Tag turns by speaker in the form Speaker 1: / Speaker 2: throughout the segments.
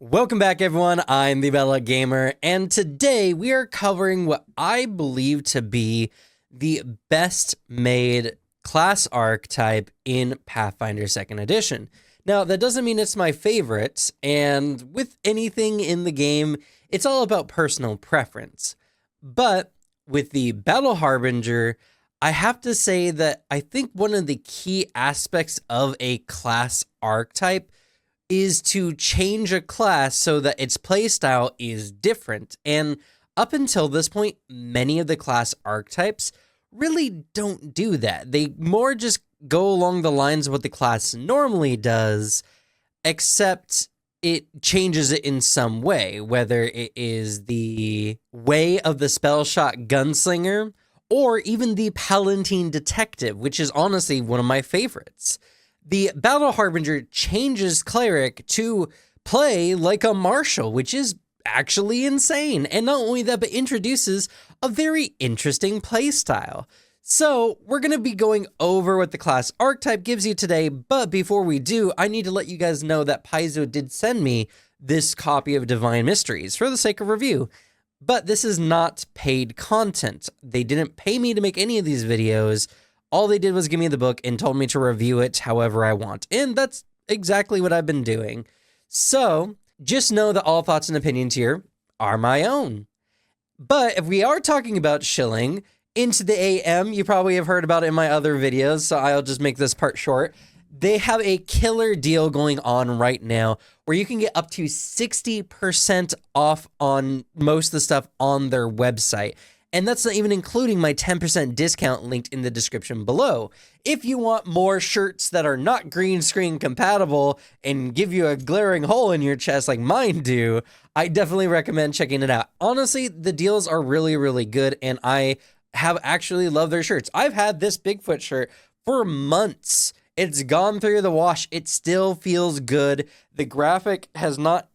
Speaker 1: Welcome back, everyone. I'm the Bella Gamer, and today we are covering what I believe to be the best made class archetype in Pathfinder 2nd Edition. Now, that doesn't mean it's my favorite, and with anything in the game, it's all about personal preference. But with the Battle Harbinger, I have to say that I think one of the key aspects of a class archetype is to change a class so that its playstyle is different. And up until this point, many of the class archetypes really don't do that. They more just go along the lines of what the class normally does, except it changes it in some way, whether it is the way of the spell shot gunslinger or even the Palatine detective, which is honestly one of my favorites. The Battle Harbinger changes Cleric to play like a Marshal, which is actually insane. And not only that, but introduces a very interesting playstyle. So we're going to be going over what the class archetype gives you today. But before we do, I need to let you guys know that Paizo did send me this copy of Divine Mysteries for the sake of review. But this is not paid content. They didn't pay me to make any of these videos. All they did was give me the book and told me to review it however I want. And that's exactly what I've been doing. So just know that all thoughts and opinions here are my own. But if we are talking about shilling into the AM, you probably have heard about it in my other videos, so I'll just make this part short. They have a killer deal going on right now where you can get up to 60% off on most of the stuff on their website. And that's not even including my 10% discount linked in the description below. If you want more shirts that are not green screen compatible and give you a glaring hole in your chest like mine do, I definitely recommend checking it out. Honestly, the deals are really, really good, and I have actually loved their shirts. I've had this Bigfoot shirt for months. It's gone through the wash. It still feels good. The graphic has not,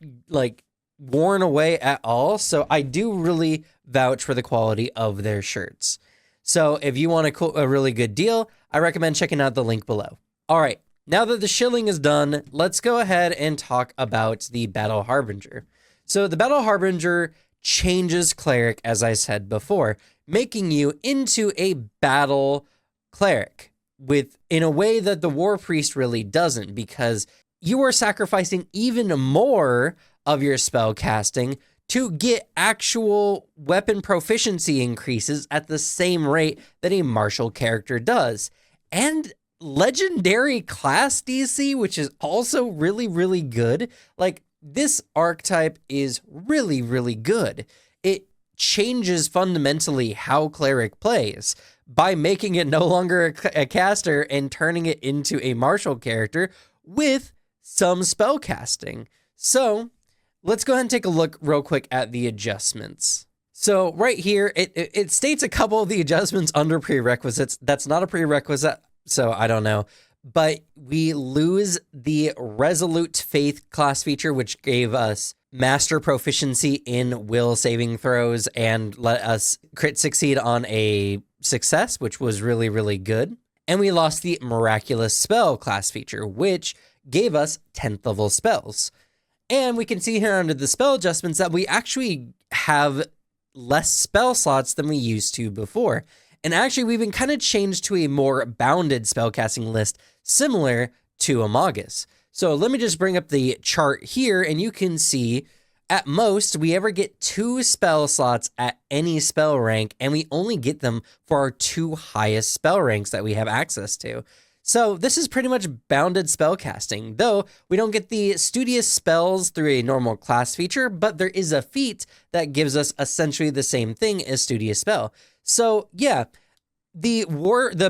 Speaker 1: worn away at all, so I do really vouch for the quality of their shirts. So if you want a really good deal, I recommend checking out the link below. All right, now that the shilling is done, let's go ahead and talk about the Battle Harbinger. So the Battle Harbinger changes Cleric, as I said before, making you into a battle cleric in a way that the War Priest really doesn't, because you are sacrificing even more of your spell casting to get actual weapon proficiency increases at the same rate that a martial character does. And legendary class DC, which is also really, really good. Like, this archetype is really, really good. It changes fundamentally how Cleric plays by making it no longer a caster and turning it into a martial character with some spell casting. So let's go ahead and take a look real quick at the adjustments. So right here, it states a couple of the adjustments under prerequisites. That's not a prerequisite, so I don't know. But we lose the Resolute Faith class feature, which gave us master proficiency in will saving throws and let us crit succeed on a success, which was really, really good. And we lost the Miraculous Spell class feature, which gave us 10th level spells. And we can see here under the spell adjustments that we actually have less spell slots than we used to before. And actually, we've been kind of changed to a more bounded spellcasting list, similar to a Magus. So let me just bring up the chart here, and you can see at most we ever get 2 spell slots at any spell rank, and we only get them for our 2 highest spell ranks that we have access to. So this is pretty much bounded spellcasting, though we don't get the studious spells through a normal class feature, but there is a feat that gives us essentially the same thing as studious spell. So yeah, the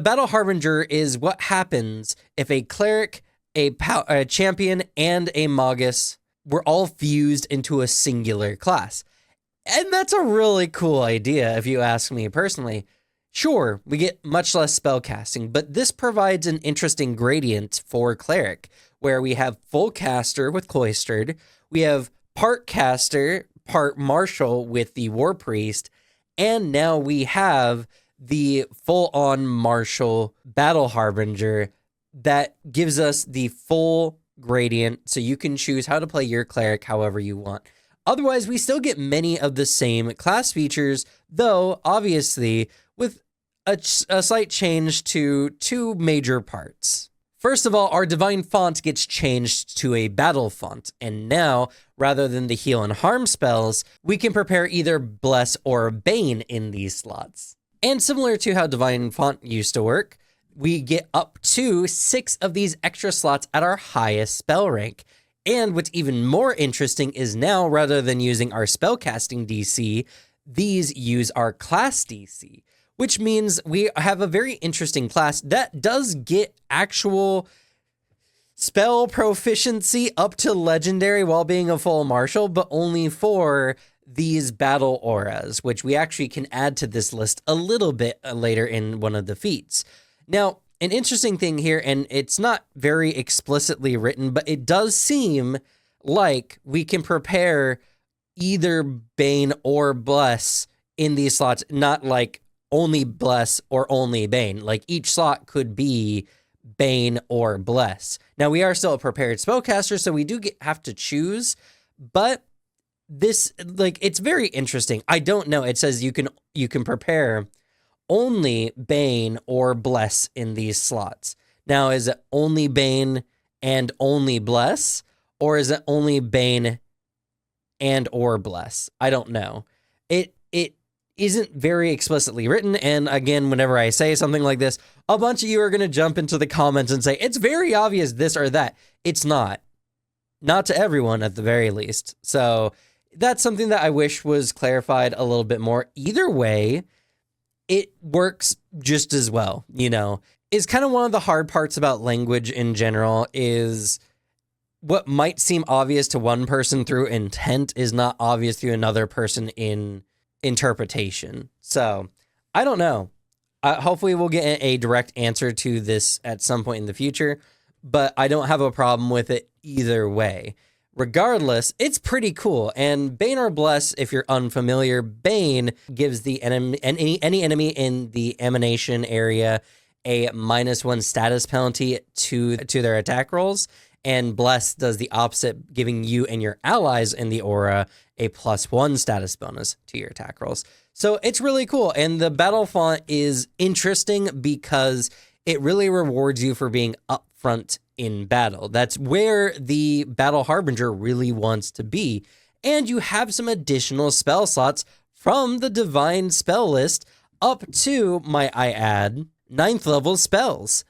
Speaker 1: Battle Harbinger is what happens if a cleric, a champion, and a magus were all fused into a singular class. And that's a really cool idea if you ask me personally. Sure, we get much less spell casting, but this provides an interesting gradient for Cleric, where we have full caster with Cloistered, we have part caster, part martial with the War Priest, and now we have the full-on martial Battle Harbinger that gives us the full gradient, so you can choose how to play your cleric however you want. Otherwise, we still get many of the same class features, though obviously with a slight change to two major parts. First of all, our divine font gets changed to a battle font, and now, rather than the heal and harm spells, we can prepare either bless or bane in these slots. And similar to how divine font used to work, we get up to 6 of these extra slots at our highest spell rank. And what's even more interesting is now, rather than using our spellcasting DC, these use our class DC, which means we have a very interesting class that does get actual spell proficiency up to legendary while being a full martial, but only for these battle auras, which we actually can add to this list a little bit later in one of the feats. Now, an interesting thing here, and it's not very explicitly written, but it does seem like we can prepare either Bane or Bless in these slots, not like only Bless or only Bane. Like each slot could be Bane or Bless. Now, we are still a prepared spellcaster, so we do have to choose, but this, like, it's very interesting. I don't know. It says you can prepare only Bane or Bless in these slots. Now, is it only Bane and only Bless, or is it only Bane and or Bless? I don't know. It isn't very explicitly written, and again, whenever I say something like this, a bunch of you are going to jump into the comments and say, it's very obvious this or that. It's not. Not to everyone, at the very least. So that's something that I wish was clarified a little bit more. Either way, it works just as well, you know. Is kind of one of the hard parts about language in general is what might seem obvious to one person through intent is not obvious to another person in interpretation. So I don't know. Hopefully we'll get a direct answer to this at some point in the future, but I don't have a problem with it either way. Regardless, it's pretty cool. And Bane or Bless, if you're unfamiliar, Bane gives the enemy, any enemy in the emanation area a -1 status penalty to their attack rolls, and Bless does the opposite, giving you and your allies in the aura a +1 status bonus to your attack rolls. So it's really cool, and the battle font is interesting because it really rewards you for being upfront in battle. That's where the Battle Harbinger really wants to be. And you have some additional spell slots from the Divine spell list up to, might I add, 9th level spells.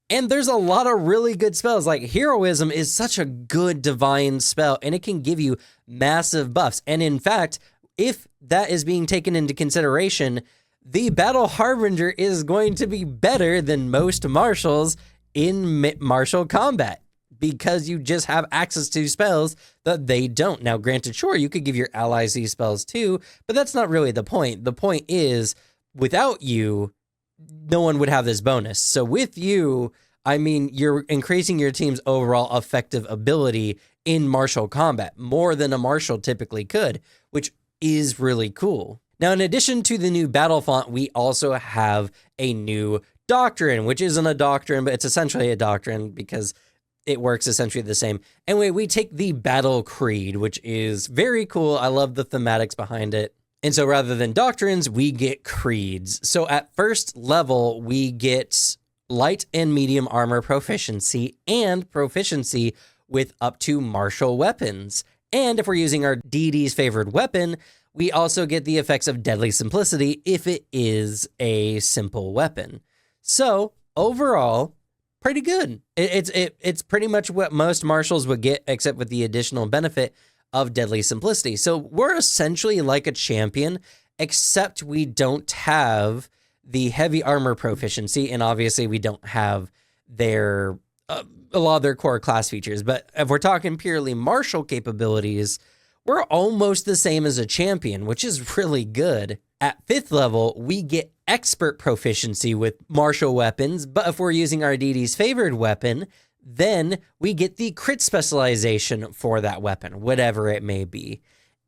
Speaker 1: And there's a lot of really good spells. Like Heroism is such a good Divine spell, and it can give you massive buffs. And in fact, if that is being taken into consideration, the Battle Harbinger is going to be better than most martials in martial combat because you just have access to spells that they don't. Now, granted, sure, you could give your allies these spells too, but that's not really the point. The point is, without you, no one would have this bonus. So with you, I mean, you're increasing your team's overall effective ability in martial combat more than a martial typically could, which is really cool. Now, in addition to the new battle font, we also have a new doctrine, which isn't a doctrine, but it's essentially a doctrine because it works essentially the same. Anyway, we take the battle creed, which is very cool. I love the thematics behind it. And so rather than doctrines, we get creeds. So at first level, we get light and medium armor proficiency and proficiency with up to martial weapons. And if we're using our deity's favored weapon, we also get the effects of deadly simplicity if it is a simple weapon. So overall, pretty good. It's pretty much what most martials would get, except with the additional benefit of deadly simplicity. So we're essentially like a champion, except we don't have the heavy armor proficiency, and obviously we don't have their a lot of their core class features. But if we're talking purely martial capabilities, we're almost the same as a champion, which is really good. At 5th level, we get expert proficiency with martial weapons, but if we're using our deity's favored weapon, then we get the crit specialization for that weapon, whatever it may be.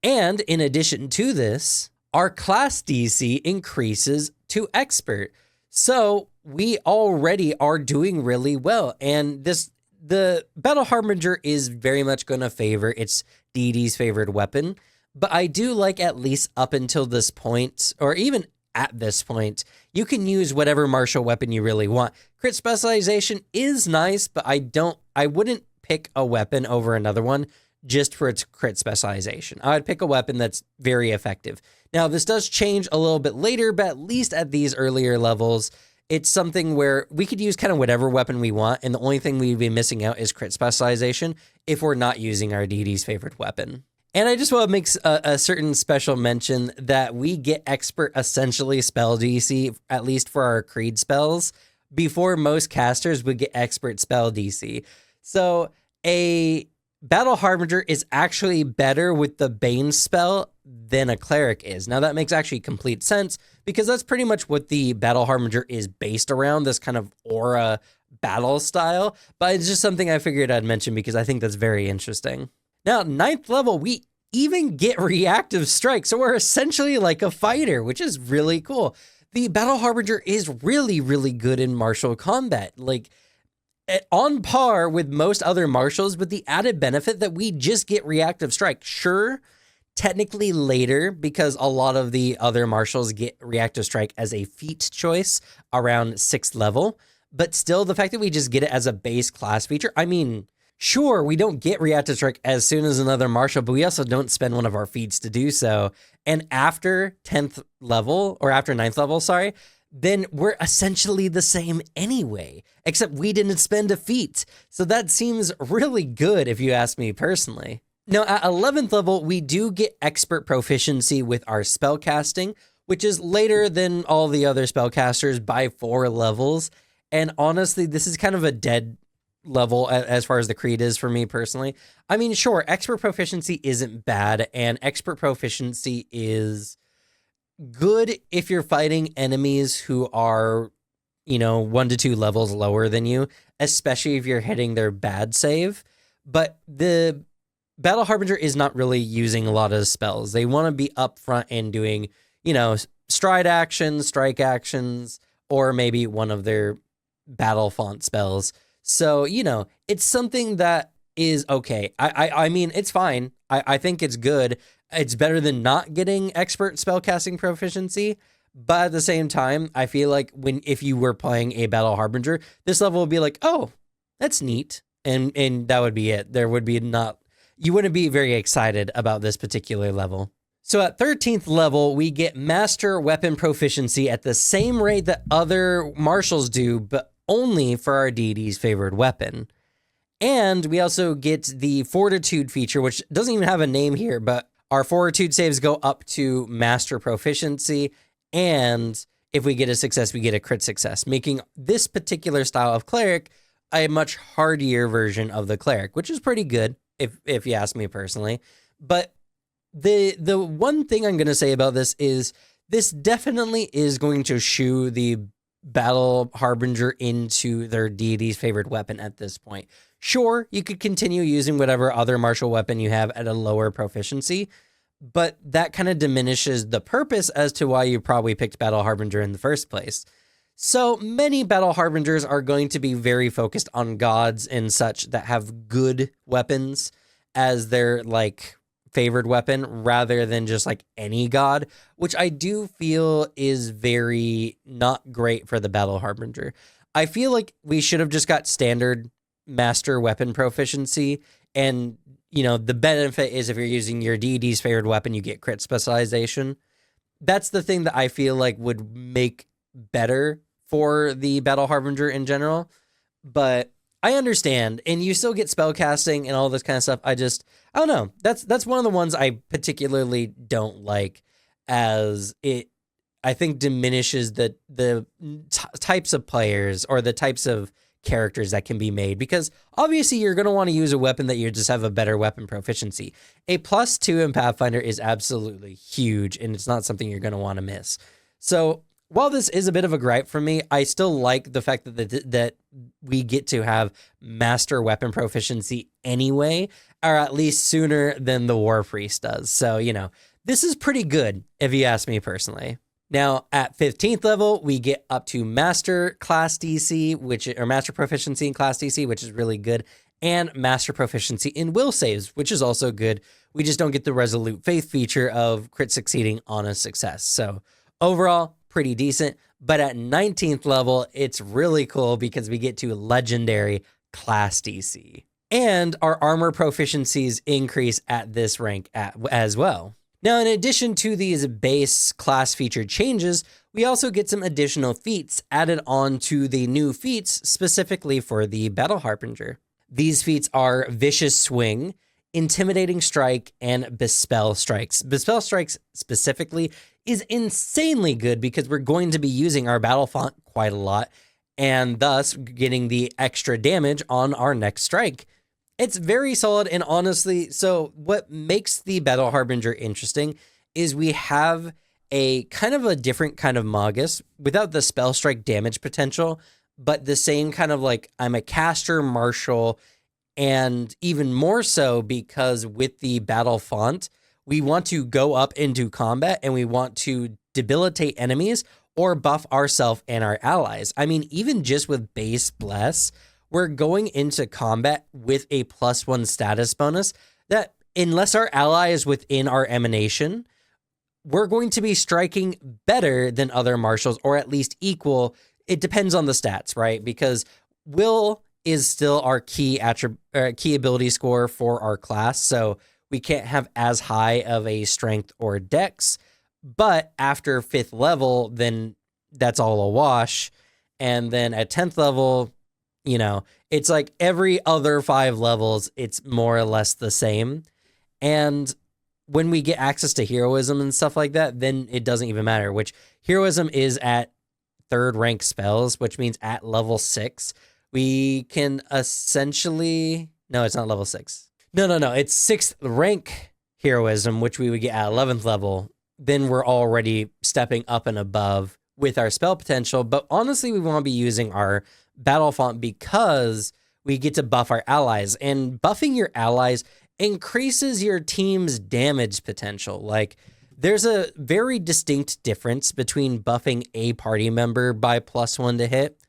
Speaker 1: And in addition to this, our class DC increases to expert. So we already are doing really well. And this the Battle Harbinger is very much going to favor its deity's favored weapon, but I do like at least up until this point, or even at this point, you can use whatever martial weapon you really want. Crit specialization is nice, but I wouldn't pick a weapon over another one just for its crit specialization. I would pick a weapon that's very effective. Now, this does change a little bit later, but at least at these earlier levels, it's something where we could use kind of whatever weapon we want, and the only thing we'd be missing out is crit specialization if we're not using our deity's favorite weapon. And I just want to make a certain special mention that we get expert essentially spell DC, at least for our creed spells, before most casters would get expert spell DC. So a Battle Harbinger is actually better with the Bane spell than a cleric is. Now that makes actually complete sense because that's pretty much what the Battle Harbinger is based around, this kind of aura battle style. But it's just something I figured I'd mention because I think that's very interesting. Now, 9th level, we even get reactive strike. So we're essentially like a fighter, which is really cool. The Battle Harbinger is really, really good in martial combat. Like, on par with most other martials, with the added benefit that we just get reactive strike. Sure, technically later, because a lot of the other martials get reactive strike as a feat choice around 6th level. But still, the fact that we just get it as a base class feature, I mean, sure, we don't get reactive strike as soon as another martial, but we also don't spend one of our feats to do so. And after 10th level, or after 9th level, sorry, then we're essentially the same anyway, except we didn't spend a feat. So that seems really good if you ask me personally. Now, at 11th level, we do get expert proficiency with our spellcasting, which is later than all the other spellcasters by 4 levels. And honestly, this is kind of a dead level as far as the creed is for me personally. I mean, sure, expert proficiency isn't bad, and expert proficiency is good if you're fighting enemies who are, 1 to 2 levels lower than you, especially if you're hitting their bad save. But the Battle Harbinger is not really using a lot of spells. They want to be up front and doing, stride actions, strike actions, or maybe one of their battle font spells. So, it's something that is okay. I mean, it's fine. I think it's good. It's better than not getting expert spellcasting proficiency. But at the same time, I feel like if you were playing a Battle Harbinger, this level would be like, oh, that's neat. And that would be it. You wouldn't be very excited about this particular level. So at 13th level, we get Master Weapon Proficiency at the same rate that other martials do, but only for our deity's favored weapon. And we also get the Fortitude feature, which doesn't even have a name here, but our Fortitude saves go up to Master Proficiency, and if we get a success, we get a crit success, making this particular style of cleric a much hardier version of the cleric, which is pretty good, if you ask me personally. But the one thing I'm going to say about this is this definitely is going to shoo the Battle Harbinger into their deity's favorite weapon at this point. Sure, you could continue using whatever other martial weapon you have at a lower proficiency, but that kind of diminishes the purpose as to why you probably picked Battle Harbinger in the first place. So many Battle Harbingers are going to be very focused on gods and such that have good weapons as their favored weapon rather than just any god, which I do feel is very not great for the Battle Harbinger. I feel like we should have just got standard Master Weapon Proficiency, and the benefit is if you're using your deity's favored weapon, you get crit specialization. That's the thing that I feel like would make better for the Battle Harbinger in general, but I understand, and you still get spellcasting and all this kind of stuff. I don't know. That's one of the ones I particularly don't like, as it, I think, diminishes the types of players or the types of characters that can be made, because obviously you're going to want to use a weapon that you just have a better weapon proficiency. A +2 in Pathfinder is absolutely huge, and it's not something you're going to want to miss. So while this is a bit of a gripe for me, I still like the fact that we get to have Master Weapon Proficiency anyway, or at least sooner than the War Priest does. So, this is pretty good if you ask me personally. Now, at 15th level, we get up to Master Class DC, or Master Proficiency in Class DC, which is really good, and Master Proficiency in Will Saves, which is also good. We just don't get the Resolute Faith feature of crit succeeding on a success. So overall, pretty decent. But at 19th level, it's really cool because we get to Legendary Class DC. And our armor proficiencies increase at this rank as well. Now, in addition to these base class feature changes, we also get some additional feats added on to the new feats specifically for the Battle Harbinger. These feats are Vicious Swing, Intimidating Strike, and Bespell Strikes. Bespell Strikes specifically is insanely good because we're going to be using our battle font quite a lot and thus getting the extra damage on our next strike. It's very solid, and honestly, so what makes the Battle Harbinger interesting is we have a kind of a different kind of Magus without the spell strike damage potential, but the same kind of like I'm a caster martial, and even more so because with the battle font, we want to go up into combat and we want to debilitate enemies or buff ourselves and our allies. I mean, even just with base bless, we're going into combat with a +1 status bonus that unless our ally is within our emanation, we're going to be striking better than other martials, or at least equal. It depends on the stats, right? Because will is still our key ability score for our class, so we can't have as high of a strength or dex. But after 5th level, then that's all a wash. And then at 10th level, you know, it's like every other 5 levels, it's more or less the same. And when we get access to heroism and stuff like that, then it doesn't even matter, which heroism is at 3rd rank spells, which means at level 6, we can essentially, no, it's not level 6. No, it's 6th rank heroism, which we would get at 11th level. Then we're already stepping up and above with our spell potential. But honestly, we want to be using our battle font because we get to buff our allies, and buffing your allies increases your team's damage potential. Like, there's a very distinct difference between buffing a party member by +1 to hit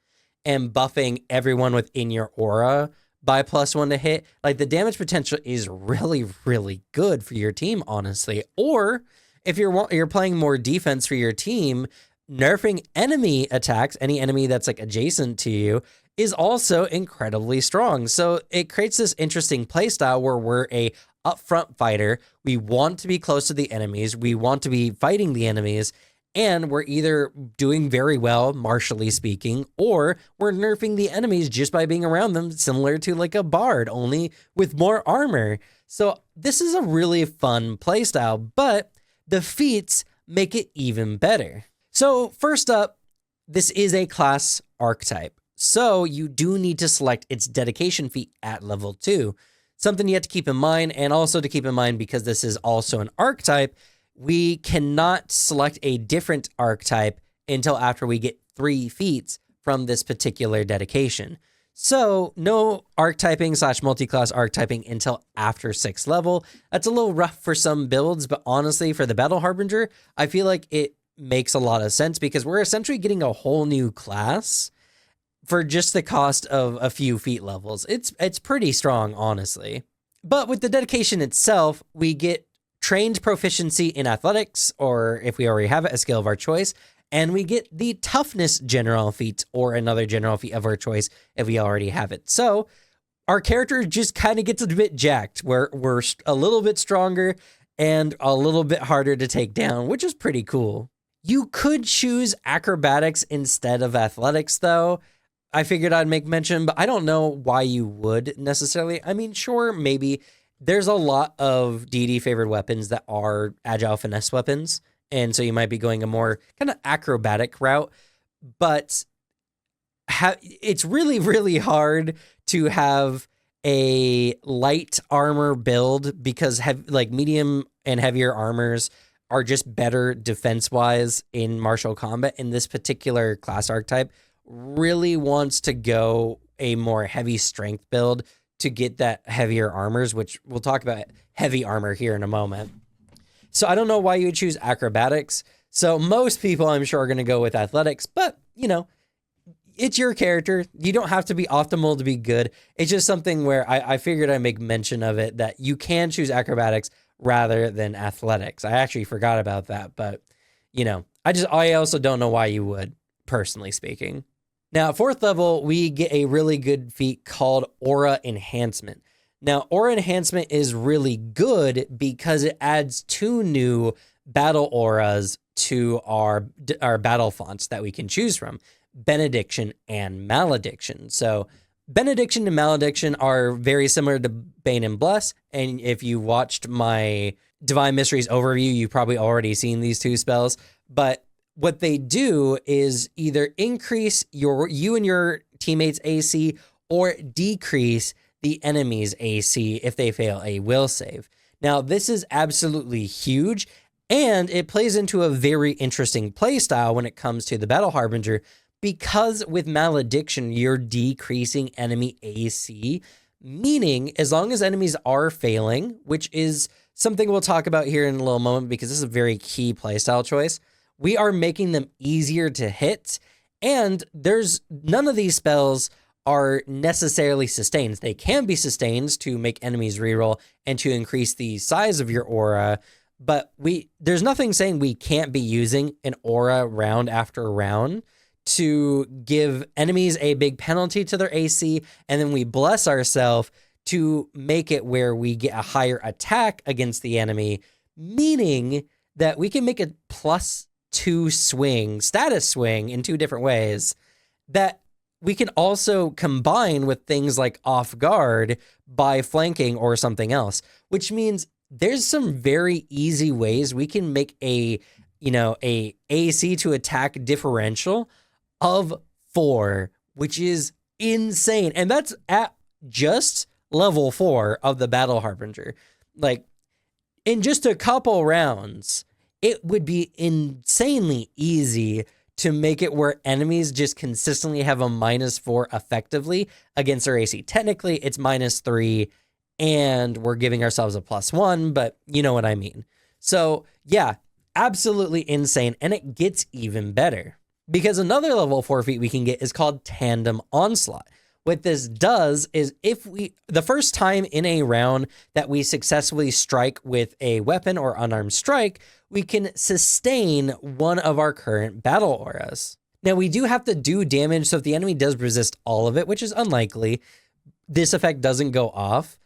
Speaker 1: and buffing everyone within your aura by +1 to hit. Like, the damage potential is really, really good for your team, honestly. Or if you're playing more defense for your team, nerfing enemy attacks, any enemy that's like adjacent to you, is also incredibly strong. So it creates this interesting playstyle where we're a upfront fighter. We want to be close to the enemies. We want to be fighting the enemies. And we're either doing very well, martially speaking, or we're nerfing the enemies just by being around them, similar to like a bard, only with more armor. So this is a really fun playstyle, but the feats make it even better. So first up, this is a class archetype. So you do need to select its dedication feat at level 2. Something you have to keep in mind, and also to keep in mind because this is also an archetype, we cannot select a different archetype until after we get 3 feats from this particular dedication. So no archetyping / multi-class archetyping until after 6th level. That's a little rough for some builds, but honestly, for the Battle Harbinger, I feel like it makes a lot of sense because we're essentially getting a whole new class for just the cost of a few feat levels. It's pretty strong, honestly. But with the dedication itself, we get trained proficiency in athletics, or if we already have it, a skill of our choice, and we get the toughness general feat or another general feat of our choice if we already have it. So our character just kind of gets a bit jacked, where we're a little bit stronger and a little bit harder to take down, which is pretty cool. You could choose acrobatics instead of athletics, though. I figured I'd make mention, but I don't know why you would necessarily. I mean, sure, maybe. There's a lot of D&D favored weapons that are agile finesse weapons, and so you might be going a more kind of acrobatic route, but it's really, really hard to have a light armor build because medium and heavier armors are just better defense-wise in martial combat. In this particular class archetype, really wants to go a more heavy strength build to get that heavier armors, which we'll talk about heavy armor here in a moment. So I don't know why you would choose acrobatics. So most people, I'm sure, are going to go with athletics, but, you know, it's your character. You don't have to be optimal to be good. It's just something where I figured I'd make mention of it, that you can choose acrobatics rather than athletics. I actually forgot about that, but, you know, I also don't know why you would, personally speaking. Now, at 4th level, we get a really good feat called Aura Enhancement. Now, Aura Enhancement is really good because it adds 2 new battle auras to our battle fonts that we can choose from: Benediction and Malediction. So Benediction and Malediction are very similar to Bane and Bless, and if you watched my Divine Mysteries overview, you've probably already seen these 2 spells, but what they do is either increase you and your teammates' AC or decrease the enemy's AC if they fail a will save. Now, this is absolutely huge, and it plays into a very interesting playstyle when it comes to the Battle Harbinger, because with Malediction, you're decreasing enemy AC, meaning as long as enemies are failing, which is something we'll talk about here in a little moment because this is a very key playstyle choice, we are making them easier to hit, and none of these spells are necessarily sustains. They can be sustains to make enemies reroll and to increase the size of your aura, but there's nothing saying we can't be using an aura round after round to give enemies a big penalty to their AC, and then we bless ourselves to make it where we get a higher attack against the enemy, meaning that we can make a +2 status swing in 2 different ways that we can also combine with things like off guard by flanking or something else, which means there's some very easy ways we can make a AC to attack differential of 4, which is insane. And that's at just level 4 of the Battle Harbinger. Like, in just a couple rounds, it would be insanely easy to make it where enemies just consistently have a -4 effectively against their AC. Technically, it's -3, and we're giving ourselves a +1, but you know what I mean. So yeah, absolutely insane, and it gets even better. Because another level 4 feat we can get is called Tandem Onslaught. What this does is the first time in a round that we successfully strike with a weapon or unarmed strike, we can sustain one of our current battle auras. Now, we do have to do damage, so if the enemy does resist all of it, which is unlikely, this effect doesn't go off.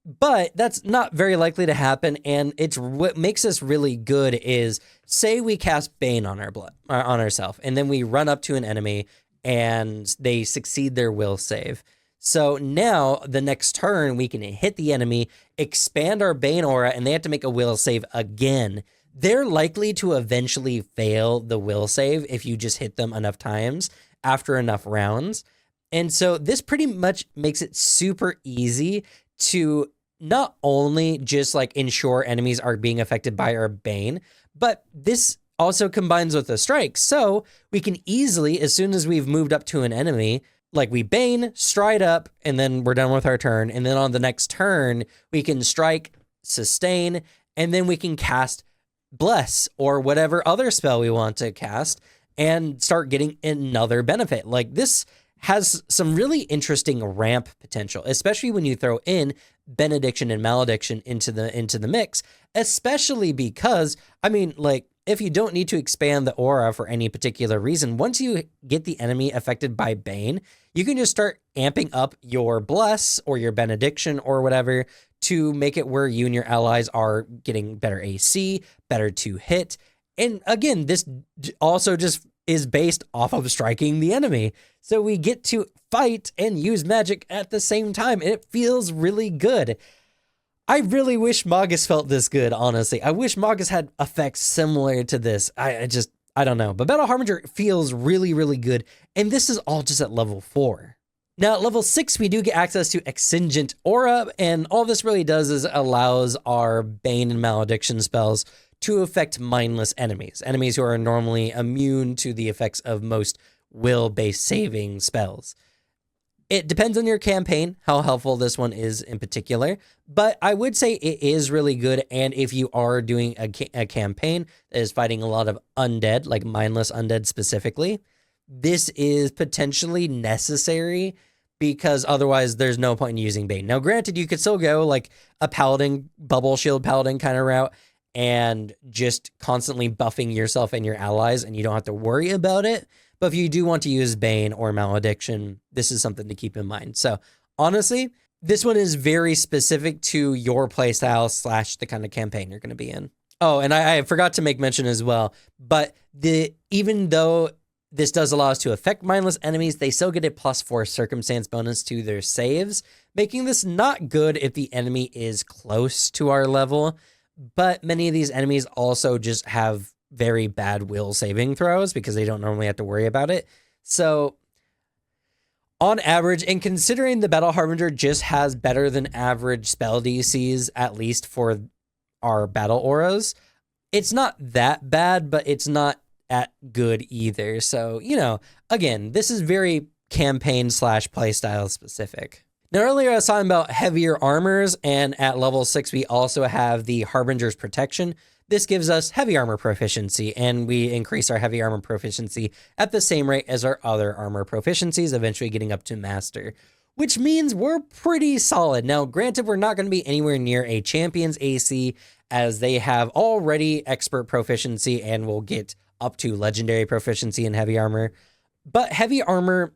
Speaker 1: But that's not very likely to happen, and what makes this really good is, say we cast Bane on ourselves, and then we run up to an enemy, and they succeed their will save. So now, the next turn, we can hit the enemy, expand our Bane aura, and they have to make a will save again. They're likely to eventually fail the will save if you just hit them enough times after enough rounds. And so this pretty much makes it super easy to not only just like ensure enemies are being affected by our Bane, but this also combines with a strike. So we can easily, as soon as we've moved up to an enemy, like we Bane, stride up, and then we're done with our turn. And then on the next turn, we can strike, sustain, and then we can cast Bless or whatever other spell we want to cast and start getting another benefit. Like, this has some really interesting ramp potential, especially when you throw in Benediction and Malediction into the mix, especially because, I mean, like, if you don't need to expand the aura for any particular reason, once you get the enemy affected by Bane, you can just start amping up your Bless or your Benediction or whatever to make it where you and your allies are getting better AC, better to hit. And again, this also just is based off of striking the enemy. So we get to fight and use magic at the same time, and it feels really good. I really wish Magus felt this good, honestly. I wish Magus had effects similar to this. I don't know. But Battle Harbinger feels really, really good, and this is all just at level 4. Now, at level 6, we do get access to Exingent Aura, and all this really does is allows our Bane and Malediction spells to affect mindless enemies who are normally immune to the effects of most will-based saving spells. It depends on your campaign, how helpful this one is in particular, but I would say it is really good. And if you are doing a campaign that is fighting a lot of undead, like mindless undead specifically, this is potentially necessary because otherwise there's no point in using Bane. Now, granted, you could still go like a paladin, bubble shield paladin kind of route and just constantly buffing yourself and your allies, and you don't have to worry about it. But if you do want to use Bane or Malediction, this is something to keep in mind. So honestly, this one is very specific to your playstyle / the kind of campaign you're going to be in. Oh, and I forgot to make mention as well, but even though this does allow us to affect mindless enemies, they still get a +4 circumstance bonus to their saves, making this not good if the enemy is close to our level. But many of these enemies also just have very bad will saving throws because they don't normally have to worry about it. So on average, and considering the Battle Harbinger just has better than average spell DCs, at least for our battle auras, it's not that bad, but it's not at good either. So, again, this is very campaign / playstyle specific. Now, earlier I was talking about heavier armors, and at level 6, we also have the Harbinger's Protection. This gives us heavy armor proficiency, and we increase our heavy armor proficiency at the same rate as our other armor proficiencies, eventually getting up to master, which means we're pretty solid. Now, granted, we're not going to be anywhere near a champion's AC, as they have already expert proficiency and will get up to legendary proficiency in heavy armor. But heavy armor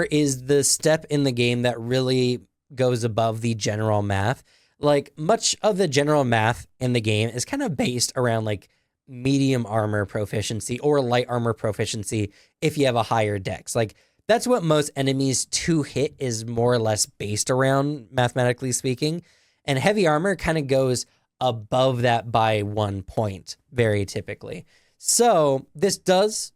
Speaker 1: is the step in the game that really goes above the general math. Like, much of the general math in the game is kind of based around like medium armor proficiency or light armor proficiency if you have a higher dex. Like, that's what most enemies to hit is more or less based around, mathematically speaking. And heavy armor kind of goes above that by 1 point, very typically. So this does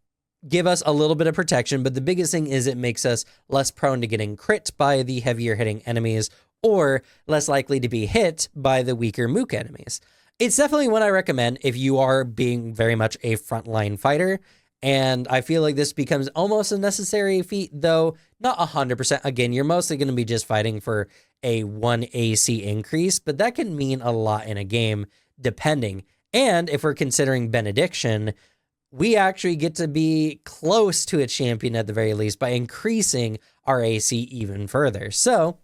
Speaker 1: give us a little bit of protection, but the biggest thing is it makes us less prone to getting crit by the heavier hitting enemies, or less likely to be hit by the weaker mook enemies. It's definitely one I recommend if you are being very much a frontline fighter, and I feel like this becomes almost a necessary feat, though not 100%. Again, you're mostly going to be just fighting for a 1 AC increase, but that can mean a lot in a game, depending. And if we're considering Benediction, we actually get to be close to a champion at the very least by increasing our AC even further. So,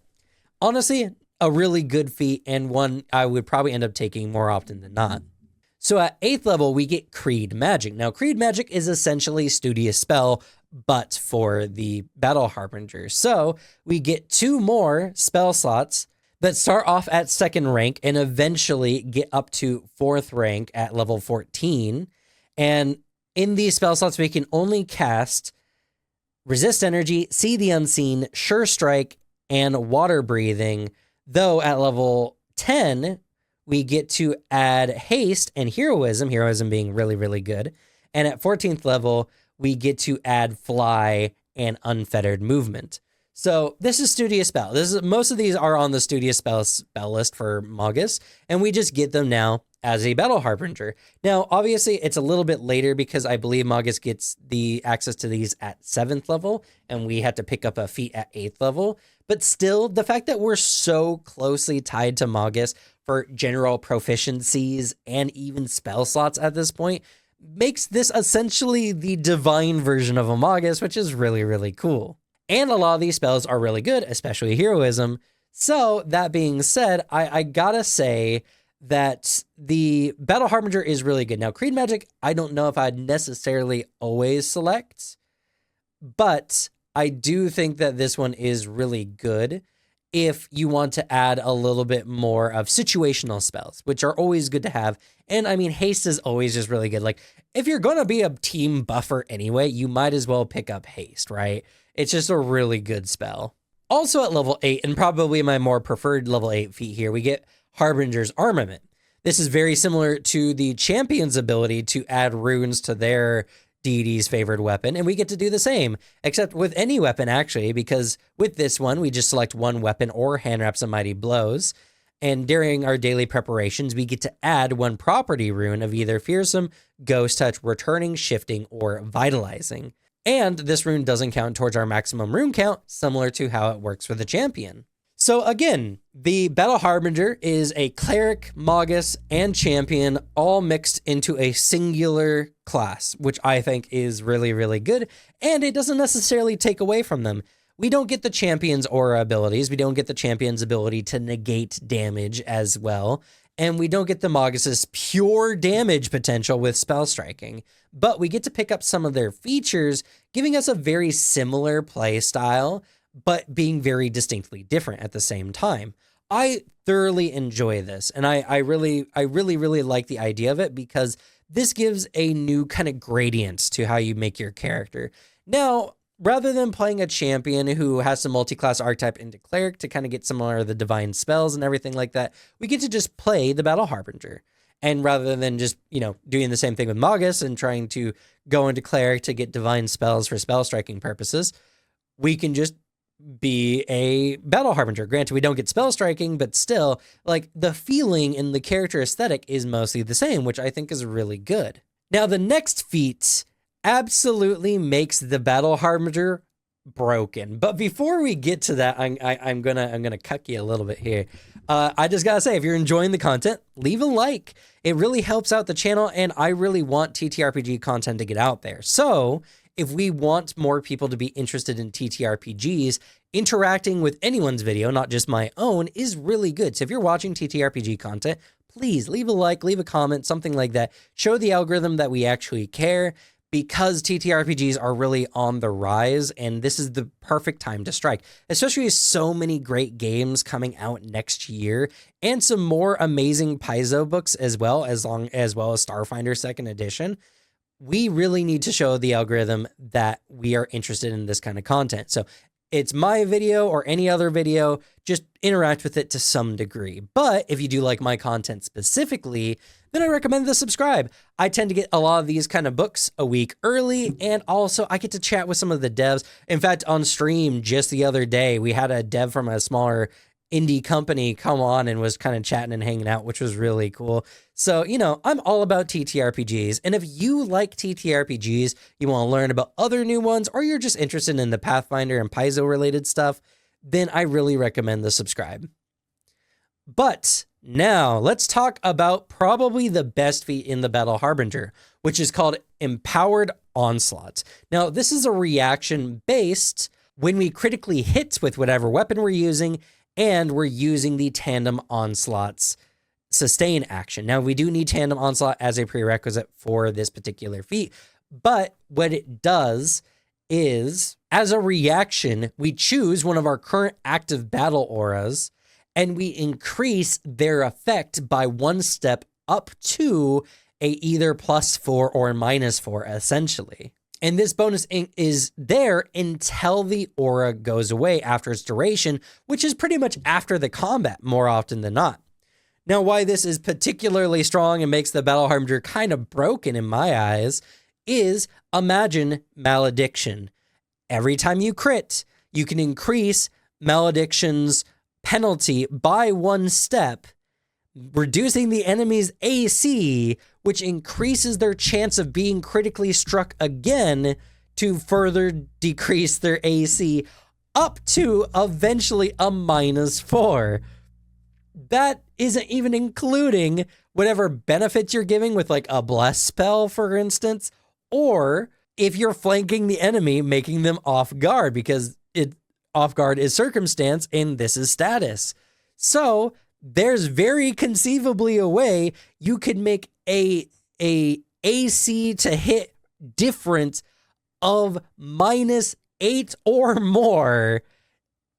Speaker 1: honestly, a really good feat, and one I would probably end up taking more often than not. So at 8th level, we get Creed Magic. Now, Creed Magic is essentially Studious Spell, but for the Battle Harbinger. So we get 2 more spell slots that start off at 2nd rank and eventually get up to 4th rank at level 14. And in these spell slots, we can only cast Resist Energy, See the Unseen, Sure Strike, and Water Breathing, though at level 10, we get to add Haste and Heroism being really, really good. And at 14th level, we get to add Fly and Unfettered Movement. So this is Studious Spell. Most of these are on the Studious Spell list for Magus, and we just get them now as a Battle Harbinger. Now, obviously, it's a little bit later because I believe Magus gets the access to these at 7th level, and we had to pick up a feat at 8th level. But still, the fact that we're so closely tied to Magus for general proficiencies and even spell slots at this point makes this essentially the divine version of a Magus, which is really, really cool. And a lot of these spells are really good, especially Heroism. So that being said, I gotta say that the Battle Harbinger is really good. Now, Creed Magic, I don't know if I'd necessarily always select, but I do think that this one is really good if you want to add a little bit more of situational spells, which are always good to have. And I mean, Haste is always just really good. Like, if you're going to be a team buffer anyway, you might as well pick up Haste, right? It's just a really good spell. Also at level 8, and probably my more preferred level 8 feat here, we get Harbinger's Armament. This is very similar to the champion's ability to add runes to their deity's favored weapon, and we get to do the same, except with any weapon actually, because with this one, we just select one weapon or hand wraps of mighty blows, and during our daily preparations, we get to add 1 property rune of either fearsome, ghost touch, returning, shifting, or vitalizing. And this rune doesn't count towards our maximum rune count, similar to how it works for the champion. So again, the Battle Harbinger is a cleric, magus, and champion all mixed into a singular class, which I think is really, really good. And it doesn't necessarily take away from them. We don't get the champion's aura abilities. We don't get the champion's ability to negate damage as well. And we don't get the magus's pure damage potential with spell striking. But we get to pick up some of their features, giving us a very similar play style, but being very distinctly different at the same time. I thoroughly enjoy this, and I really like the idea of it because this gives a new kind of gradient to how you make your character. Now, rather than playing a champion who has some multi-class archetype into cleric to kind of get some more of the divine spells and everything like that, we get to just play the Battle Harbinger. And rather than just, doing the same thing with Magus and trying to go into cleric to get divine spells for spell striking purposes, we can just be a Battle Harbinger. Granted, we don't get spell striking, but still, like, the feeling and the character aesthetic is mostly the same, which I think is really good. Now, the next feat absolutely makes the Battle Harbinger broken. But before we get to that, I'm gonna cuck you a little bit here. I just gotta say, if you're enjoying the content, leave a like. It really helps out the channel, and I really want TTRPG content to get out there. So if we want more people to be interested in TTRPGs, interacting with anyone's video, not just my own, is really good. So if you're watching TTRPG content, please leave a like, leave a comment, something like that. Show the algorithm that we actually care, because TTRPGs are really on the rise, and this is the perfect time to strike, especially with so many great games coming out next year, and some more amazing Paizo books as well as Starfinder 2nd edition. We really need to show the algorithm that we are interested in this kind of content. So it's my video or any other video, just interact with it to some degree. But if you do like my content specifically, then I recommend the subscribe. I tend to get a lot of these kind of books a week early, and also I get to chat with some of the devs. In fact, on stream just the other day, we had a dev from a smaller indie company come on and was kind of chatting and hanging out, which was really cool. So, I'm all about TTRPGs. And if you like TTRPGs, you want to learn about other new ones, or you're just interested in the Pathfinder and Paizo related stuff, then I really recommend the subscribe. But now let's talk about probably the best feat in the Battle Harbinger, which is called Empowered Onslaught. Now, this is a reaction based when we critically hit with whatever weapon we're using, and we're using the Tandem Onslaught's sustain action. Now, we do need Tandem Onslaught as a prerequisite for this particular feat, but what it does is, as a reaction, we choose one of our current active battle auras, and we increase their effect by 1 step up to a either +4 or -4, essentially. And this bonus is there until the aura goes away after its duration, which is pretty much after the combat more often than not. Now, why this is particularly strong and makes the Battle Harbinger kind of broken in my eyes is, imagine Malediction. Every time you crit, you can increase Malediction's penalty by 1 step, reducing the enemy's AC, which increases their chance of being critically struck again to further decrease their AC up to eventually a -4. That isn't even including whatever benefits you're giving with like a bless spell, for instance, or if you're flanking the enemy, making them off guard, because off guard is circumstance and this is status. So there's very conceivably a way you could make a AC to hit difference of -8 or more,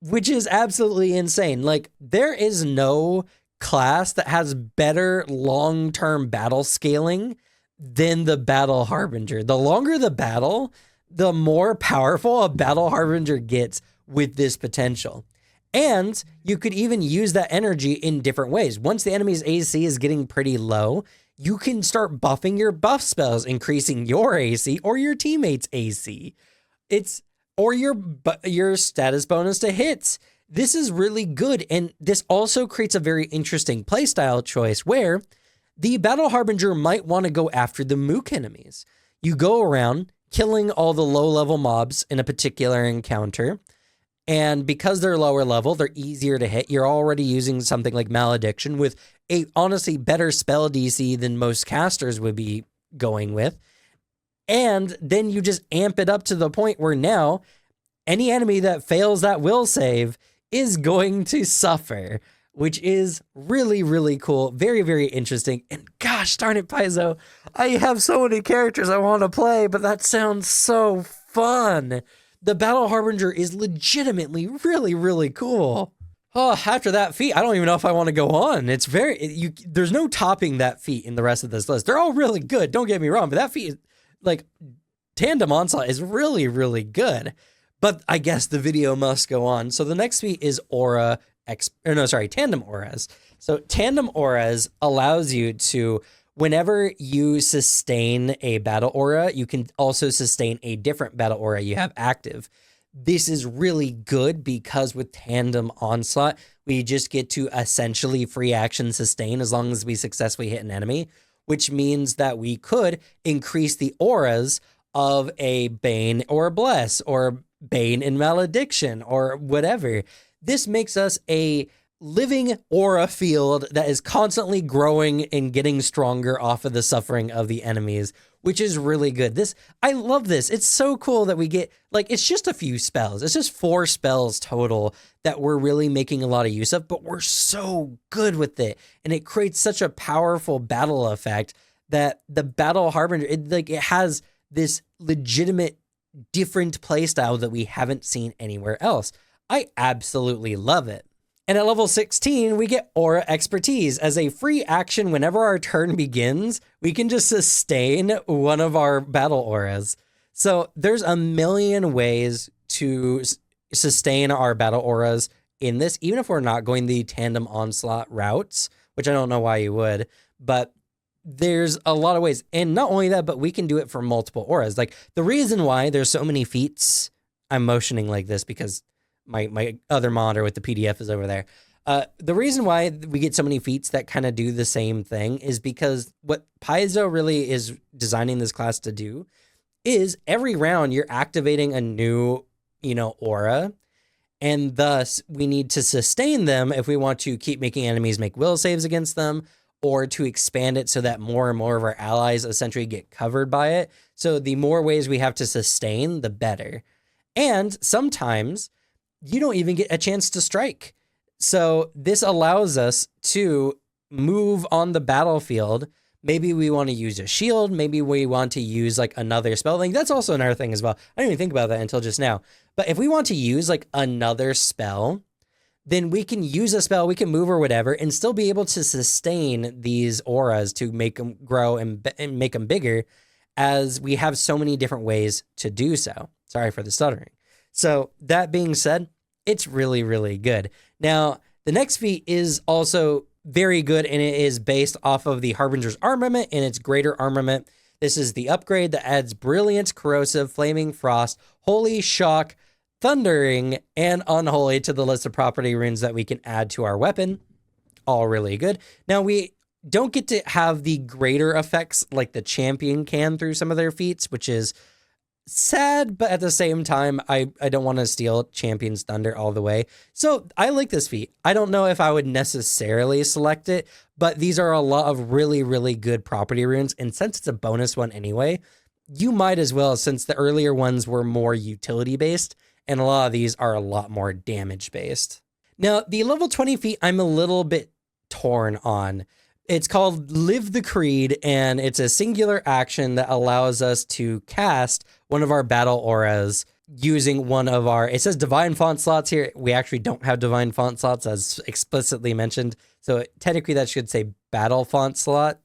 Speaker 1: which is absolutely insane. Like, there is no class that has better long-term battle scaling than the Battle Harbinger. The longer the battle, the more powerful a Battle Harbinger gets with this potential. And you could even use that energy in different ways. Once the enemy's AC is getting pretty low, you can start buffing your buff spells, increasing your AC or your teammates' AC. Or your status bonus to hits. This is really good, and this also creates a very interesting playstyle choice where the Battle Harbinger might want to go after the Mook enemies. You go around, killing all the low-level mobs in a particular encounter. And because they're lower level, they're easier to hit. You're already using something like Malediction with a honestly better spell DC than most casters would be going with. And then you just amp it up to the point where now any enemy that fails that will save is going to suffer, which is really, really cool. Very, very interesting. And gosh darn it, Paizo, I have so many characters I want to play, but that sounds so fun. The Battle Harbinger is legitimately really, really cool. Oh, after that feat, I don't even know if I want to go on. It's there's no topping that feat in the rest of this list. They're all really good, don't get me wrong, but that feat, like, Tandem Onslaught is really, really good. But I guess the video must go on. So the next feat is Tandem Auras. So Tandem Auras allows you to, whenever you sustain a battle aura, you can also sustain a different battle aura you have active. This is really good because with Tandem Onslaught, we just get to essentially free action sustain as long as we successfully hit an enemy, which means that we could increase the auras of a Bane or a Bless or Bane and Malediction or whatever. This makes us a living aura field that is constantly growing and getting stronger off of the suffering of the enemies, which is really good. I love this. It's so cool that we get, like, it's just a few spells. It's just 4 spells total that we're really making a lot of use of, but we're so good with it. And it creates such a powerful battle effect that the Battle Harbinger, it has this legitimate different playstyle that we haven't seen anywhere else. I absolutely love it. And at level 16, we get Aura Expertise. As a free action, whenever our turn begins, we can just sustain one of our battle auras. So there's a million ways to sustain our battle auras in this, even if we're not going the Tandem Onslaught routes, which I don't know why you would, but there's a lot of ways. And not only that, but we can do it for multiple auras. Like, the reason why there's so many feats, I'm motioning like this because my other monitor with the PDF is over there. The reason why we get so many feats that kind of do the same thing is because what Paizo really is designing this class to do is every round you're activating a new, aura, and thus we need to sustain them if we want to keep making enemies make will saves against them, or to expand it so that more and more of our allies essentially get covered by it. So the more ways we have to sustain, the better. And sometimes you don't even get a chance to strike. So this allows us to move on the battlefield. Maybe we want to use a shield. Maybe we want to use like another spell. Like, that's also another thing as well. I didn't even think about that until just now. But if we want to use like another spell, then we can use a spell, we can move or whatever, and still be able to sustain these auras to make them grow and make them bigger, as we have so many different ways to do so. Sorry for the stuttering. So that being said, it's really, really good. Now, the next feat is also very good, and it is based off of the Harbinger's armament and its greater armament. This is the upgrade that adds Brilliance, Corrosive, Flaming Frost, Holy Shock, Thundering, and Unholy to the list of property runes that we can add to our weapon. All really good. Now, we don't get to have the greater effects like the champion can through some of their feats, which is sad, but at the same time, I don't want to steal Champion's Thunder all the way. So I like this feat. I don't know if I would necessarily select it, but these are a lot of really, really good property runes. And since it's a bonus one anyway, you might as well, since the earlier ones were more utility based, and a lot of these are a lot more damage based. Now, the level 20 feat, I'm a little bit torn on. It's called Live the Creed, and it's a singular action that allows us to cast one of our battle auras using one of our, it says divine font slots here. We actually don't have divine font slots as explicitly mentioned. So technically that should say battle font slot.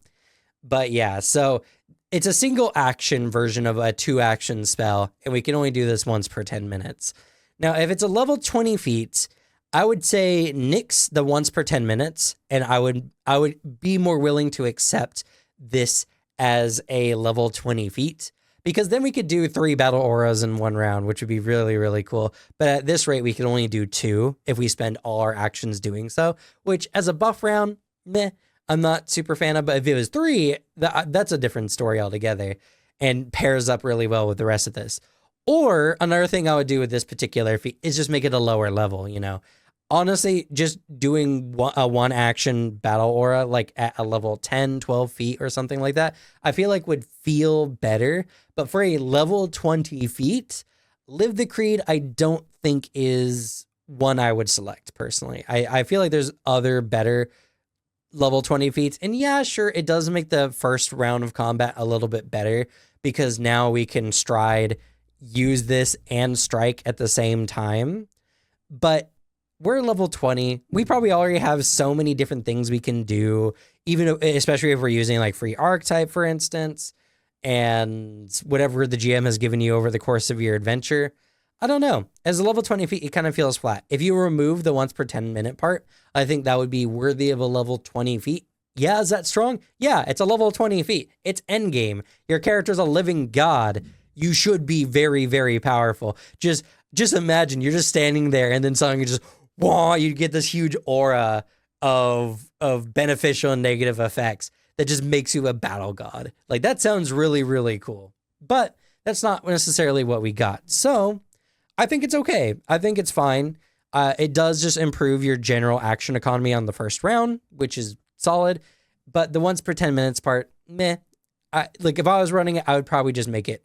Speaker 1: But yeah, so it's a single action version of a 2-action spell, and we can only do this once per 10 minutes. Now, if it's a level 20 feat, I would say nix the once per 10 minutes, and I would be more willing to accept this as a level 20 feat, because then we could do 3 battle auras in one round, which would be really, really cool. But at this rate, we could only do 2 if we spend all our actions doing so, which as a buff round, meh, I'm not super fan of. But if it was 3, that's a different story altogether. and pairs up really well with the rest of this. Or another thing I would do with this particular feat is just make it a lower level, you know. Honestly, just doing a one action battle aura like at a level 10, 12 feet or something like that, I feel like would feel better. But for a level 20 feat, Live the Creed, I don't think is one I would select personally. I feel like there's other better level 20 feats. And yeah, sure, it does make the first round of combat a little bit better because now we can stride, use this, and strike at the same time. But we're level 20. We probably already have so many different things we can do, especially if we're using like free archetype, for instance, and whatever the GM has given you over the course of your adventure. I don't know. As a level 20 feat, it kind of feels flat. If you remove the once per 10 minute part, I think that would be worthy of a level 20 feat. Yeah, is that strong? Yeah, it's a level 20 feat. It's endgame. Your character's a living god. You should be very, very powerful. Just imagine you're just standing there and then suddenly just, whoa, you get this huge aura of beneficial and negative effects that just makes you a battle god. Like, that sounds really, really cool. But that's not necessarily what we got. So I think it's okay. I think it's fine. It does just improve your general action economy on the first round, which is solid. But the once per 10 minutes part, meh. Like, if I was running it, I would probably just make it,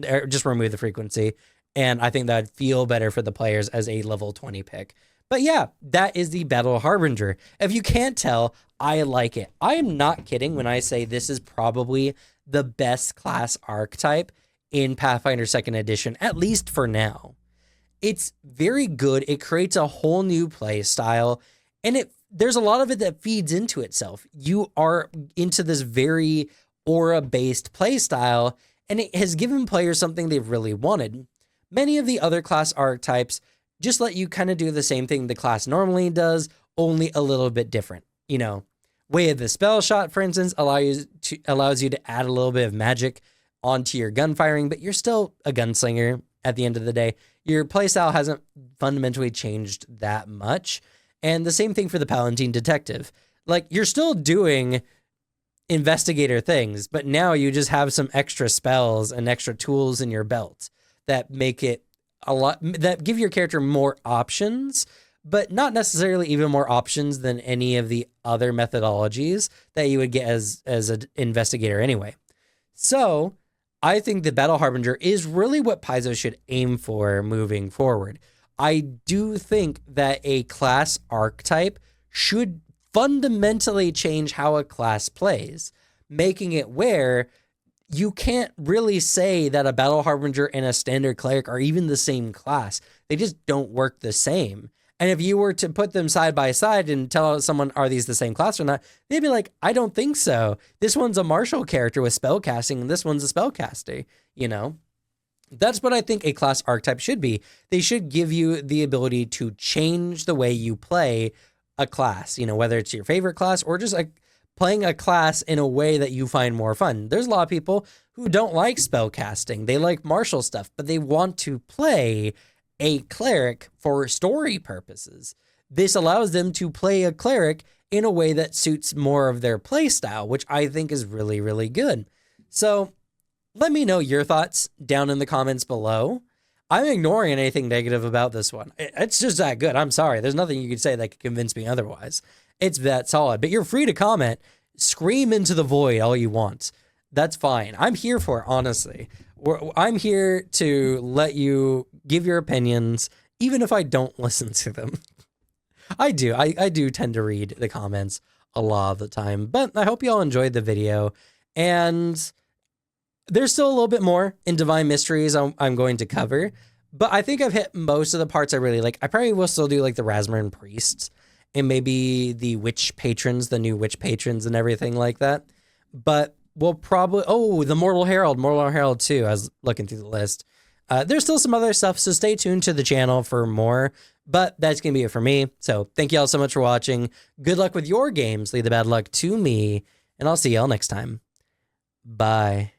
Speaker 1: or just remove the frequency. And I think that'd feel better for the players as a level 20 pick. But yeah, that is the Battle Harbinger. If you can't tell, I like it. I am not kidding when I say this is probably the best class archetype in Pathfinder 2nd Edition, at least for now. It's very good. It creates a whole new play style, and there's a lot of it that feeds into itself. You are into this very aura-based play style, and it has given players something they've really wanted. Many of the other class archetypes just let you kind of do the same thing the class normally does, only a little bit different. You know, Way of the Spell Shot, for instance, allows you to add a little bit of magic onto your gun firing, but you're still a gunslinger at the end of the day. Your playstyle hasn't fundamentally changed that much. And the same thing for the Palatine Detective. Like, you're still doing investigator things, but now you just have some extra spells and extra tools in your belt that make it that give your character more options, but not necessarily even more options than any of the other methodologies that you would get as an investigator anyway. So I think the Battle Harbinger is really what Paizo should aim for moving forward. I do think that a class archetype should fundamentally change how a class plays, making it where you can't really say that a Battle Harbinger and a standard cleric are even the same class. They just don't work the same. And if you were to put them side by side and tell someone, are these the same class or not? They'd be like, I don't think so. This one's a martial character with spellcasting, and this one's a spellcaster, you know? That's what I think a class archetype should be. They should give you the ability to change the way you play a class, you know, whether it's your favorite class or just playing a class in a way that you find more fun. There's a lot of people who don't like spellcasting. They like martial stuff, but they want to play a cleric for story purposes. This allows them to play a cleric in a way that suits more of their play style, which I think is really, really good. So let me know your thoughts down in the comments below. I'm ignoring anything negative about this one. It's just that good. I'm sorry. There's nothing you could say that could convince me otherwise. It's that solid. But you're free to comment. Scream into the void all you want. That's fine. I'm here for it, honestly. I'm here to let you give your opinions, even if I don't listen to them. I do. I do tend to read the comments a lot of the time. But I hope you all enjoyed the video. And there's still a little bit more in Divine Mysteries I'm going to cover, but I think I've hit most of the parts I really like. I probably will still do like the Rasmussen Priests and maybe the Witch Patrons, the new Witch Patrons and everything like that. But we'll probably, the Mortal Herald too. I was looking through the list. There's still some other stuff, so stay tuned to the channel for more, but that's going to be it for me. So thank you all so much for watching. Good luck with your games. Leave the bad luck to me, and I'll see y'all next time. Bye.